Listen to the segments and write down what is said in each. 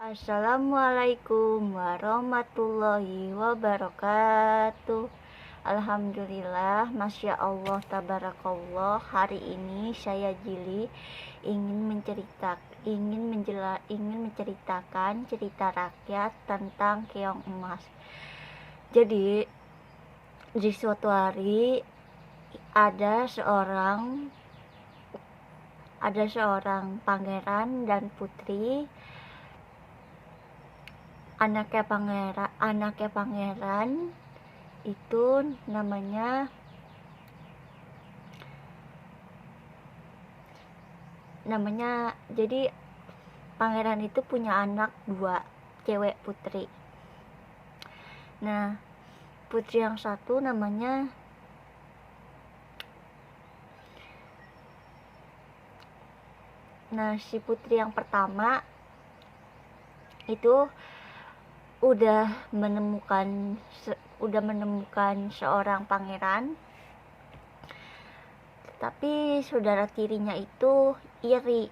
Assalamualaikum warahmatullahi wabarakatuh. Alhamdulillah, Masya Allah, Tabarakallah. Hari ini saya Jili ingin menceritakan cerita rakyat tentang keong emas. Jadi di suatu hari ada seorang pangeran dan putri. Anaknya pangeran itu namanya jadi pangeran itu punya anak dua, cewek putri. Nah, putri yang satu si putri yang pertama itu udah menemukan seorang pangeran, tapi saudara tirinya itu iri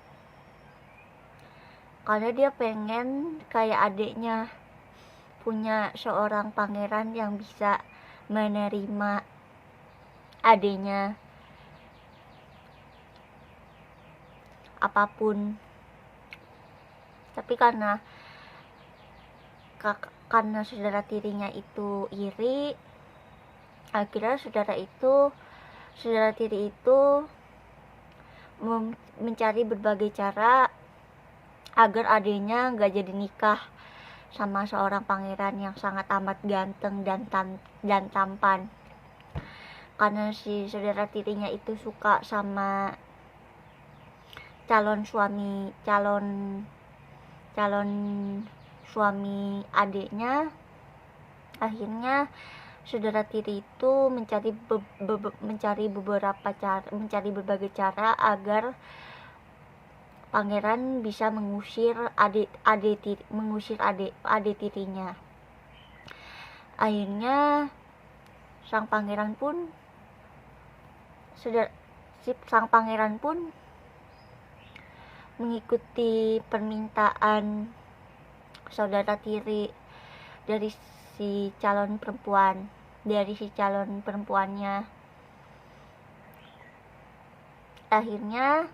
karena dia pengen kayak adiknya punya seorang pangeran yang bisa menerima adiknya apapun. Tapi karena saudara tirinya itu iri, akhirnya saudara tiri itu mencari berbagai cara agar adiknya gak jadi nikah sama seorang pangeran yang sangat amat ganteng dan tampan. Karena si saudara tirinya itu suka sama calon suami adiknya, akhirnya saudara tiri itu mencari berbagai cara agar pangeran bisa mengusir adik tirinya. Akhirnya sang pangeran pun mengikuti permintaan saudara tiri dari si calon perempuannya. Akhirnya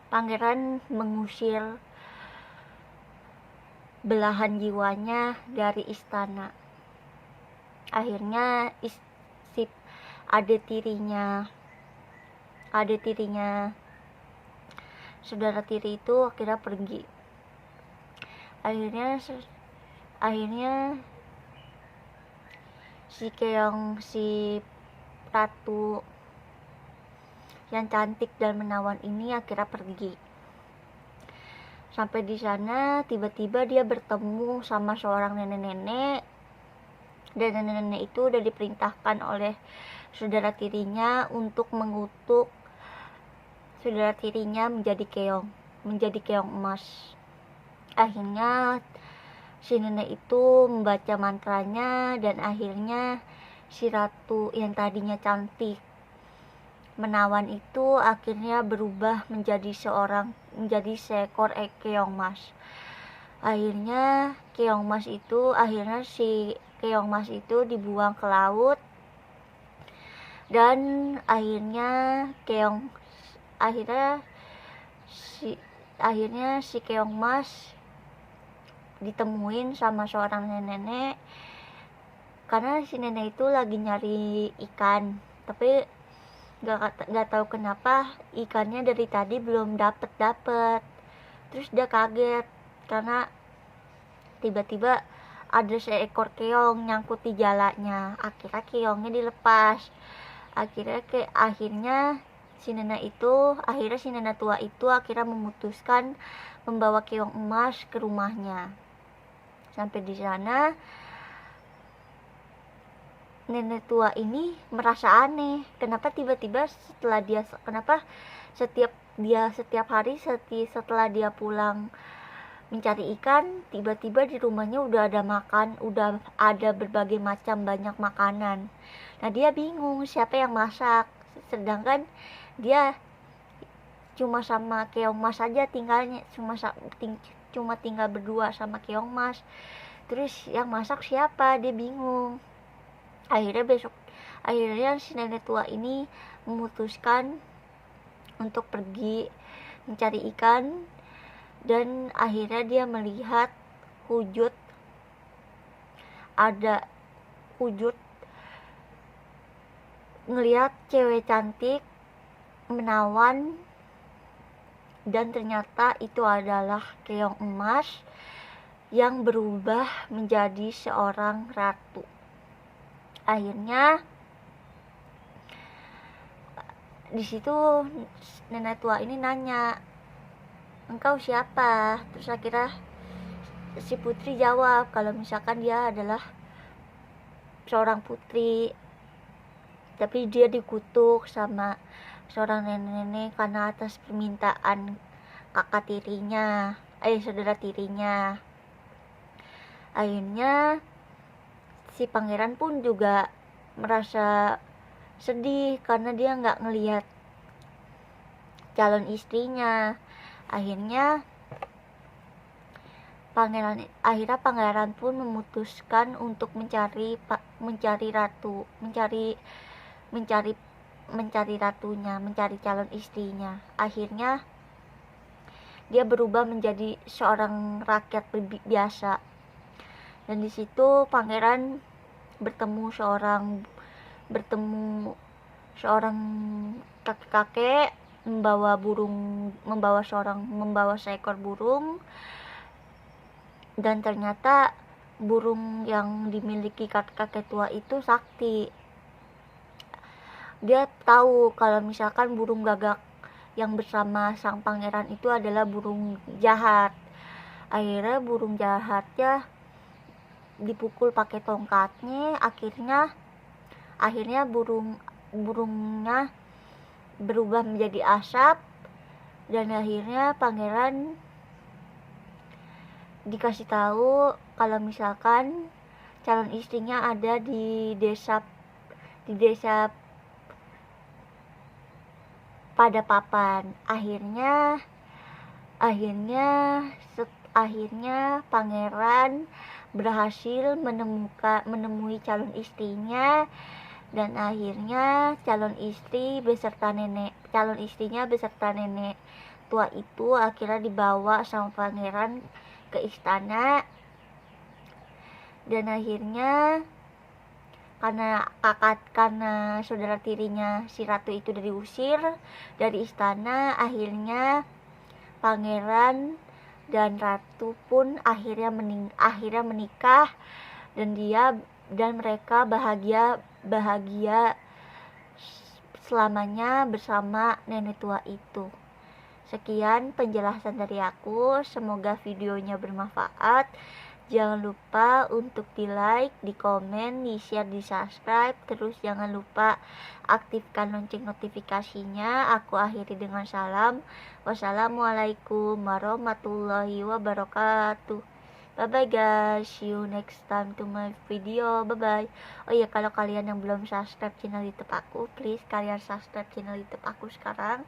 pangeran mengusir belahan jiwanya dari istana. Akhirnya adik tirinya saudara tiri itu akhirnya pergi. Akhirnya si ratu yang cantik dan menawan ini akhirnya pergi. Sampai di sana tiba-tiba dia bertemu sama seorang nenek-nenek, dan nenek-nenek itu udah diperintahkan oleh saudara tirinya untuk mengutuk saudara tirinya menjadi keong emas. Akhirnya si nenek itu membaca mantranya, dan akhirnya si ratu yang tadinya cantik menawan itu akhirnya berubah menjadi seekor keong emas. Akhirnya si keong emas itu dibuang ke laut, dan akhirnya si keong emas ditemuin sama seorang nenek, karena si nenek itu lagi nyari ikan, tapi gak tahu kenapa ikannya dari tadi belum dapet. Terus dia kaget karena tiba-tiba ada seekor keong nyangkut di jalanya. Akhirnya keongnya dilepas. Akhirnya si nenek tua itu akhirnya memutuskan membawa keong emas ke rumahnya. Sampai di sana nenek tua ini merasa aneh, kenapa setiap hari setelah dia pulang mencari ikan, tiba-tiba di rumahnya udah ada berbagai macam banyak makanan. Nah, dia bingung siapa yang masak, sedangkan dia cuma sama Keong Mas aja tinggalnya, cuma tinggal berdua sama Keong Mas. Terus yang masak siapa, dia bingung. Akhirnya si nenek tua ini memutuskan untuk pergi mencari ikan, dan akhirnya dia melihat ada wujud, ngelihat cewek cantik menawan, dan ternyata itu adalah Keong Emas yang berubah menjadi seorang ratu. Akhirnya di situ nenek tua ini nanya, engkau siapa? Terus akhirnya si putri jawab kalau misalkan dia adalah seorang putri, tapi dia dikutuk sama seorang nenek-nenek karena atas permintaan saudara tirinya. Akhirnya si pangeran pun juga merasa sedih karena dia nggak ngelihat calon istrinya. Akhirnya pangeran pun memutuskan untuk mencari ratunya, mencari calon istrinya. Akhirnya dia berubah menjadi seorang rakyat biasa, dan di situ pangeran bertemu seorang kakek membawa seekor burung, dan ternyata burung yang dimiliki kakek tua itu sakti. Dia tahu kalau misalkan burung gagak yang bersama sang pangeran itu adalah burung jahat. Akhirnya burung jahatnya dipukul pakai tongkatnya. Akhirnya burungnya berubah menjadi asap, dan akhirnya pangeran dikasih tahu kalau misalkan calon istrinya ada di desa Padapapan. Akhirnya pangeran berhasil menemui calon istrinya, dan akhirnya calon istrinya beserta nenek tua itu akhirnya dibawa sama pangeran ke istana. Dan akhirnya karena saudara tirinya si ratu itu diusir dari istana, akhirnya pangeran dan ratu pun akhirnya menikah, dan mereka bahagia selamanya bersama nenek tua itu. Sekian penjelasan dari aku, semoga videonya bermanfaat. Jangan lupa untuk di like, di komen, di share, di subscribe. Terus jangan lupa aktifkan lonceng notifikasinya. Aku akhiri dengan salam. Wassalamualaikum warahmatullahi wabarakatuh. Bye bye guys, see you next time to my video. Bye bye. Oh iya, kalau kalian yang belum subscribe channel YouTube aku, please kalian subscribe channel YouTube aku sekarang.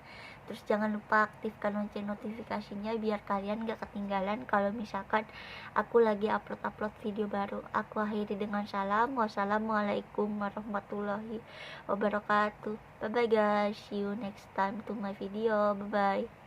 Terus jangan lupa aktifkan lonceng notifikasinya biar kalian gak ketinggalan kalau misalkan aku lagi upload video baru. Aku akhiri dengan salam. Wassalamualaikum warahmatullahi wabarakatuh. Bye bye guys, see you next time to my video. Bye bye.